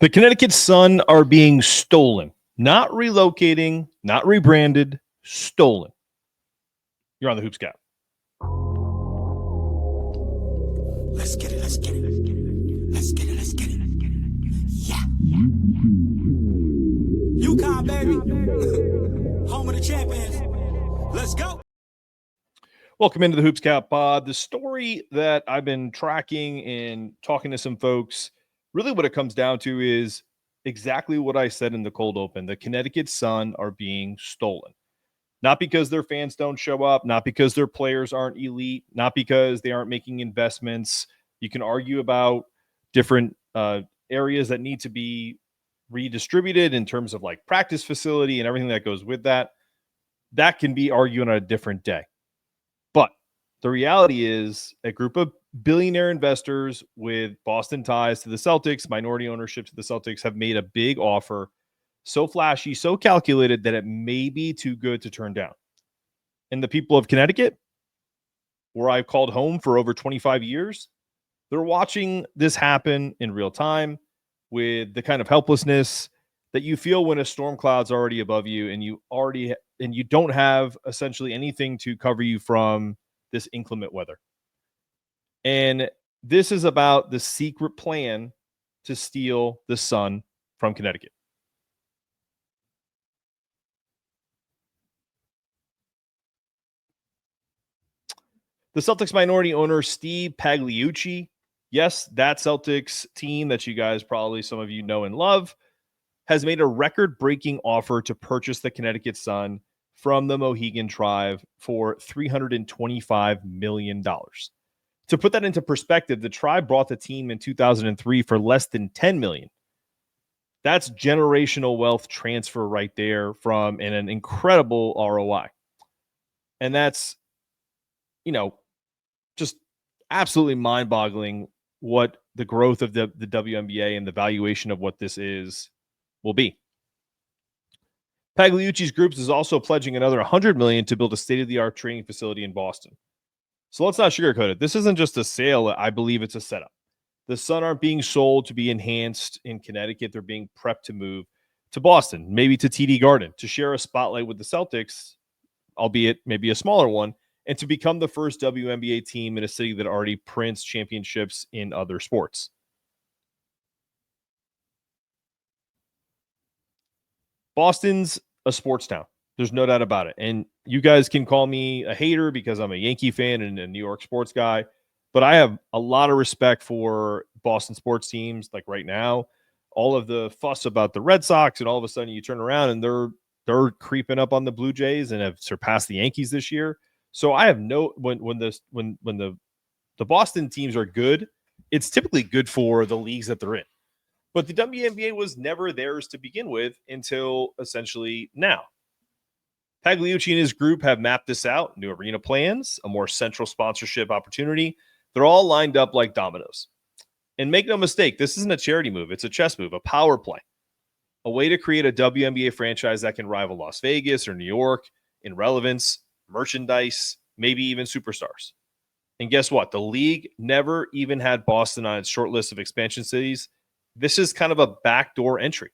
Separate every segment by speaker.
Speaker 1: The Connecticut Sun are being stolen, not relocating, not rebranded, stolen. You're on the Hoops Gap.
Speaker 2: Let's get it. Let's get it. Let's get it. Let's get it. Yeah. UConn, baby. Home of the champions. Let's go.
Speaker 1: Welcome into the Hoops Gap pod. The story that I've been tracking and talking to some folks, really what it comes down to is exactly what I said in the cold open. The Connecticut Sun are being stolen. Not because their fans don't show up, not because their players aren't elite, not because they aren't making investments. You can argue about different areas that need to be redistributed in terms of like practice facility and everything that goes with that. That can be argued on a different day. But the reality is a group of billionaire investors with Boston ties to the Celtics, minority ownership to the Celtics, have made a big offer, so flashy, so calculated that it may be too good to turn down. And the people of Connecticut, where I've called home for over 25 years, they're watching this happen in real time with the kind of helplessness that you feel when a storm cloud's already above you and you don't have essentially anything to cover you from this inclement weather. And this is about the secret plan to steal the Sun from Connecticut. The Celtics minority owner, Steve Pagliuca, yes, that Celtics team that you guys probably, some of you know and love, has made a record-breaking offer to purchase the Connecticut Sun from the Mohegan tribe for $325 million. To put that into perspective, the tribe bought the team in 2003 for less than $10 million. That's generational wealth transfer right there from an incredible ROI. And that's, just absolutely mind-boggling what the growth of the WNBA and the valuation of what this is will be. Pagliuca's groups is also pledging another $100 million to build a state-of-the-art training facility in Boston. So let's not sugarcoat it. This isn't just a sale. I believe it's a setup. The Sun aren't being sold to be enhanced in Connecticut. They're being prepped to move to Boston, maybe to TD Garden, to share a spotlight with the Celtics, albeit maybe a smaller one, and to become the first WNBA team in a city that already prints championships in other sports. Boston's a sports town. There's no doubt about it. And you guys can call me a hater because I'm a Yankee fan and a New York sports guy, but I have a lot of respect for Boston sports teams. Like right now, all of the fuss about the Red Sox, and all of a sudden you turn around and they're creeping up on the Blue Jays and have surpassed the Yankees this year. So I have when the Boston teams are good, it's typically good for the leagues that they're in. But the WNBA was never theirs to begin with until essentially now. Pagliuca and his group have mapped this out, new arena plans, a more central sponsorship opportunity. They're all lined up like dominoes. And make no mistake, this isn't a charity move. It's a chess move, a power play, a way to create a WNBA franchise that can rival Las Vegas or New York in relevance, merchandise, maybe even superstars. And guess what? The league never even had Boston on its short list of expansion cities. This is kind of a backdoor entry.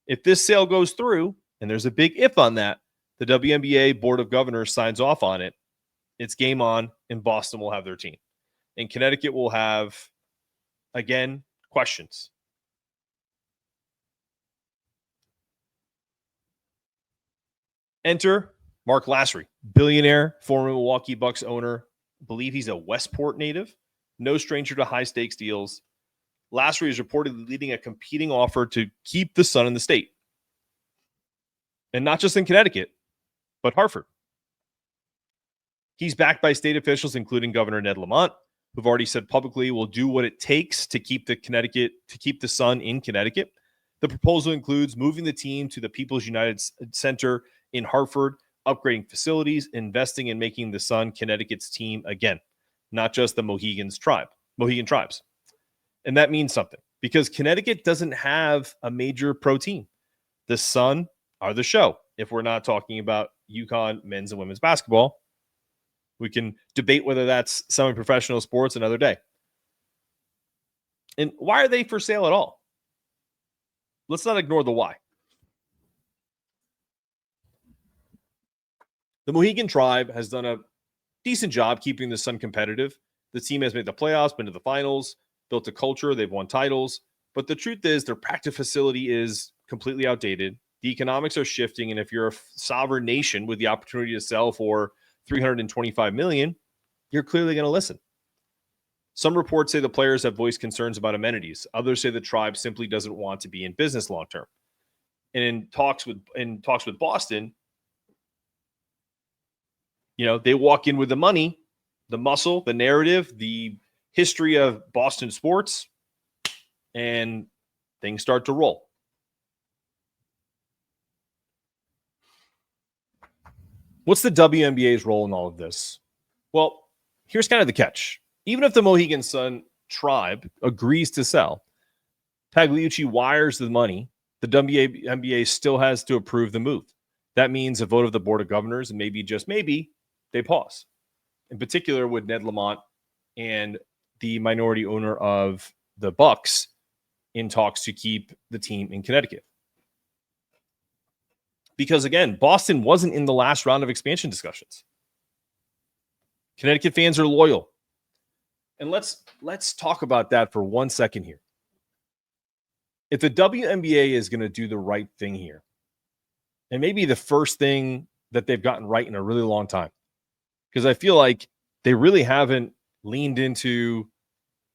Speaker 1: If this sale goes through, and there's a big if on that, the WNBA Board of Governors signs off on it, it's game on, and Boston will have their team. And Connecticut will have, again, questions. Enter Marc Lasry, billionaire, former Milwaukee Bucks owner. Believe he's a Westport native. No stranger to high-stakes deals. Lasry is reportedly leading a competing offer to keep the Sun in the state. And not just in Connecticut, but Hartford. He's backed by state officials, including Governor Ned Lamont, who've already said publicly will do what it takes to keep the Sun in Connecticut. The proposal includes moving the team to the People's United Center in Hartford, upgrading facilities, investing in making the Sun Connecticut's team again, not just the Mohegan tribes. And that means something because Connecticut doesn't have a major pro team. The Sun are the show. If we're not talking about UConn men's and women's basketball, we can debate whether that's semi-professional sports another day. And why are they for sale at all? let's not ignore the why. The Mohegan Tribe has done a decent job keeping the Sun competitive. The team has made the playoffs, been to the finals, built a culture, they've won titles. But the truth is their practice facility is completely outdated. The economics are shifting, and if you're a sovereign nation with the opportunity to sell for $325 million, you're clearly going to listen. Some reports say the players have voiced concerns about amenities. Others say the tribe simply doesn't want to be in business long term. And in talks with Boston, they walk in with the money, the muscle, the narrative, the history of Boston sports, and things start to roll. What's the WNBA's role in all of this? Well, here's kind of the catch. Even if the Mohegan Sun tribe agrees to sell, Pagliuca wires the money, the WNBA still has to approve the move. That means a vote of the Board of Governors, and maybe, just maybe, they pause. In particular, with Ned Lamont and the minority owner of the Bucks in talks to keep the team in Connecticut. Because, again, Boston wasn't in the last round of expansion discussions. Connecticut fans are loyal. And let's talk about that for 1 second here. If the WNBA is going to do the right thing here, and maybe the first thing that they've gotten right in a really long time, because I feel like they really haven't leaned into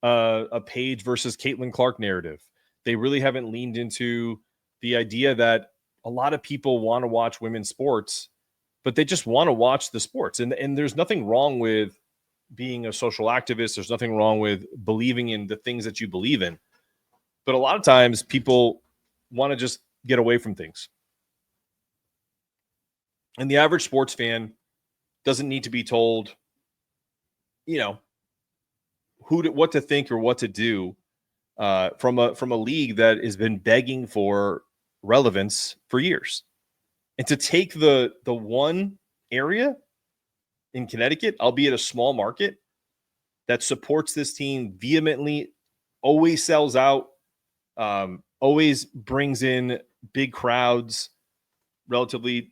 Speaker 1: a Paige versus Caitlin Clark narrative. They really haven't leaned into the idea that a lot of people want to watch women's sports, but they just want to watch the sports. And there's nothing wrong with being a social activist. There's nothing wrong with believing in the things that you believe in. But a lot of times people want to just get away from things. And the average sports fan doesn't need to be told, what to think or what to do from a league that has been begging for relevance for years. And to take the one area in Connecticut, albeit a small market, that supports this team vehemently, always sells out, always brings in big crowds, relatively,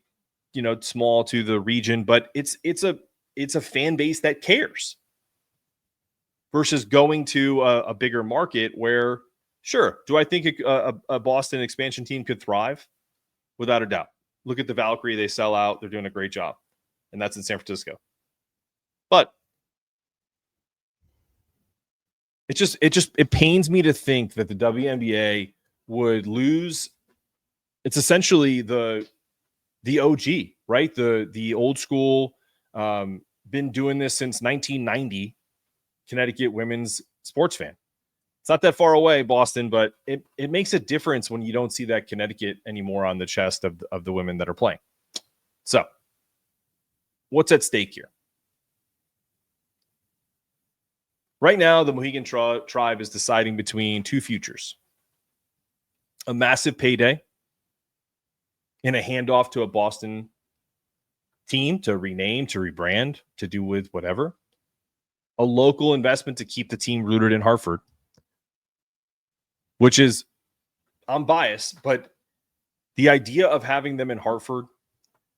Speaker 1: small to the region, but it's a fan base that cares, versus going to a bigger market where, sure, do I think a Boston expansion team could thrive? Without a doubt. Look at the Valkyrie, they sell out, they're doing a great job, and that's in San Francisco. But it pains me to think that the WNBA would lose. It's essentially the OG, right? The old school, been doing this since 1990, Connecticut women's sports fan. It's not that far away, Boston, but it makes a difference when you don't see that Connecticut anymore on the chest of the women that are playing. So, what's at stake here? Right now, the Mohegan Tribe is deciding between two futures. A massive payday and a handoff to a Boston team to rename, to rebrand, to do with whatever. A local investment to keep the team rooted in Hartford, which is, I'm biased, but the idea of having them in Hartford,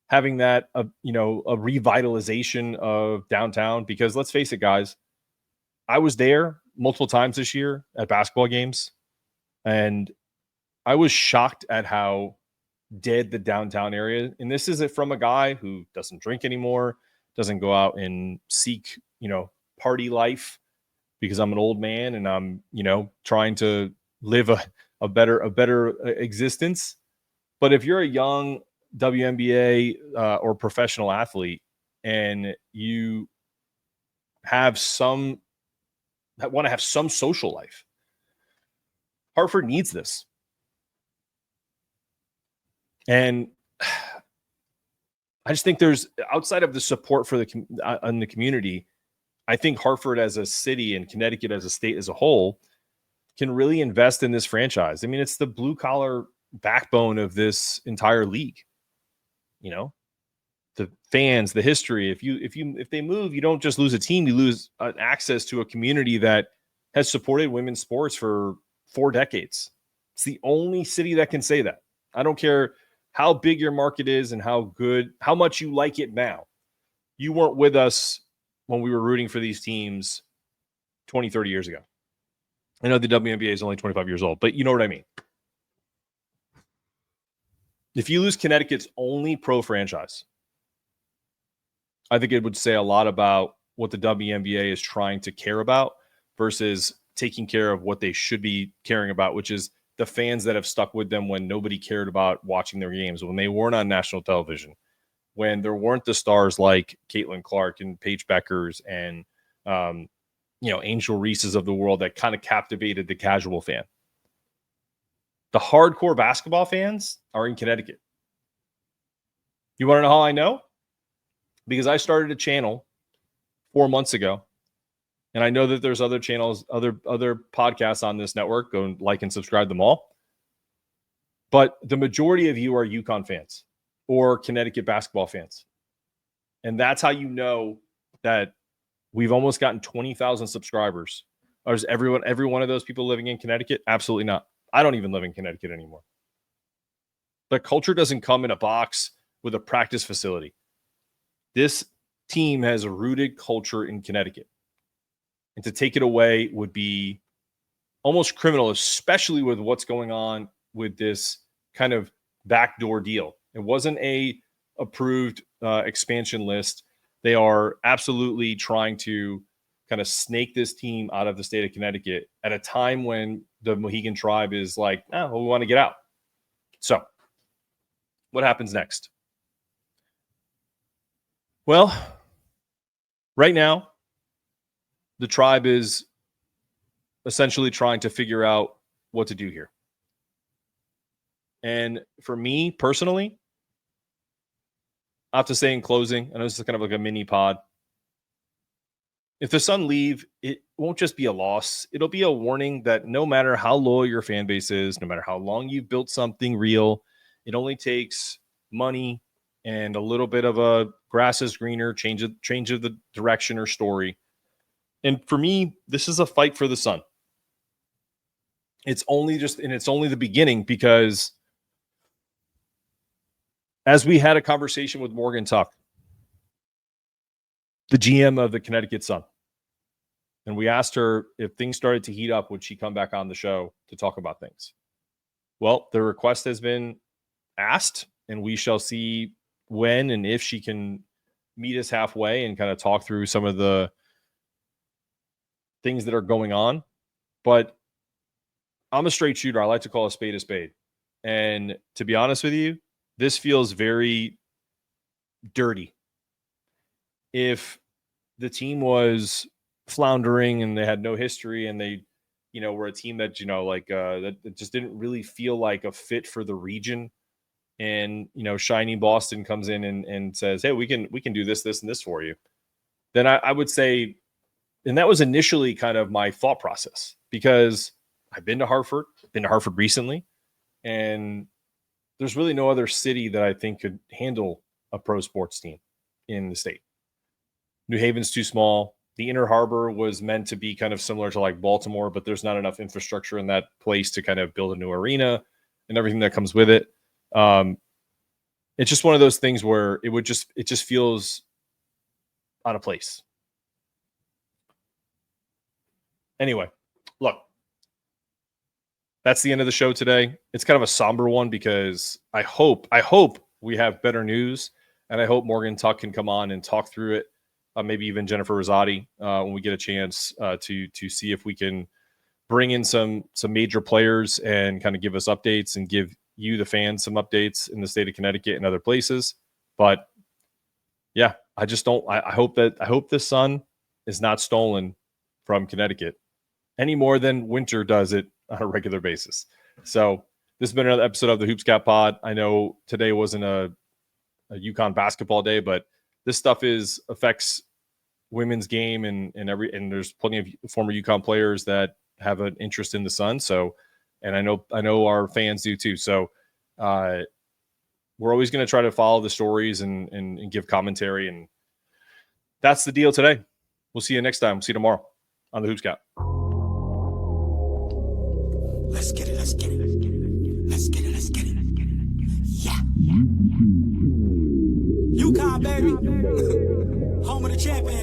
Speaker 1: having that, a revitalization of downtown, because let's face it, guys, I was there multiple times this year at basketball games, and I was shocked at how dead the downtown area. And this is from a guy who doesn't drink anymore, doesn't go out and seek, party life, because I'm an old man and I'm, trying to live a better existence. But if you're a young WNBA or professional athlete and you want to have some social life, Hartford needs this. And I just think there's, outside of the support for the community, I think Hartford as a city and Connecticut as a state as a whole can really invest in this franchise. I mean, it's the blue collar backbone of this entire league. The fans, the history. If they move, you don't just lose a team, you lose access to a community that has supported women's sports for 4 decades. It's the only city that can say that. I don't care how big your market is and how much you like it now. You weren't with us when we were rooting for these teams 20, 30 years ago. I know the WNBA is only 25 years old, but you know what I mean. If you lose Connecticut's only pro franchise, I think it would say a lot about what the WNBA is trying to care about versus taking care of what they should be caring about, which is the fans that have stuck with them when nobody cared about watching their games, when they weren't on national television, when there weren't the stars like Caitlin Clark and Paige Beckers and Angel Reese's of the world that kind of captivated the casual fan. The hardcore basketball fans are in Connecticut. You want to know how I know? Because I started a channel 4 months ago, and I know that there's other channels, other podcasts on this network. Go and like and subscribe them all. But the majority of you are UConn fans or Connecticut basketball fans. And that's how you know that we've almost gotten 20,000 subscribers. Or is every one of those people living in Connecticut? Absolutely not. I don't even live in Connecticut anymore. But culture doesn't come in a box with a practice facility. This team has a rooted culture in Connecticut. And to take it away would be almost criminal, especially with what's going on with this kind of backdoor deal. It wasn't a approved expansion list. They are absolutely trying to kind of snake this team out of the state of Connecticut at a time when the Mohegan tribe is like, we want to get out. So what happens next? Well, right now, the tribe is essentially trying to figure out what to do here. And for me personally, I have to say in closing, I know this is kind of like a mini pod. If the Sun leave, it won't just be a loss. It'll be a warning that no matter how loyal your fan base is, no matter how long you've built something real, it only takes money and a little bit of a grass is greener, change of the direction or story. And for me, this is a fight for the Sun. It's only the beginning, because as we had a conversation with Morgan Tuck, the GM of the Connecticut Sun, and we asked her if things started to heat up, would she come back on the show to talk about things? Well, the request has been asked, and we shall see when and if she can meet us halfway and kind of talk through some of the things that are going on. But I'm a straight shooter. I like to call a spade a spade. And to be honest with you, this feels very dirty. If the team was floundering and they had no history and they, were a team that, that just didn't really feel like a fit for the region, and, shiny Boston comes in and says, hey, we can do this, and this for you, then I would say, and that was initially kind of my thought process, because I've been to Hartford recently, and there's really no other city that I think could handle a pro sports team in the state. New Haven's too small. The Inner Harbor was meant to be kind of similar to like Baltimore, but there's not enough infrastructure in that place to kind of build a new arena and everything that comes with it. It's just one of those things where it just feels out of place. Anyway, look, that's the end of the show today. It's kind of a somber one, because I hope we have better news, and I hope Morgan Tuck can come on and talk through it. Maybe even Jennifer Rosati when we get a chance to see if we can bring in some major players and kind of give us updates and give you, the fans, some updates in the state of Connecticut and other places. But yeah, I hope the Sun is not stolen from Connecticut any more than winter does it on a regular basis. So this has been another episode of the Hoops Cat Pod. I know today wasn't a UConn basketball day, but this stuff affects women's game and there's plenty of former UConn players that have an interest in the Sun. So, and I know our fans do too. So we're always going to try to follow the stories and give commentary. And that's the deal today. We'll see you next time. See you tomorrow on the Hoops Cat.
Speaker 2: Let's get it. let's get it. Let's get it, let's get it. Yeah. UConn, baby. Home of the champions.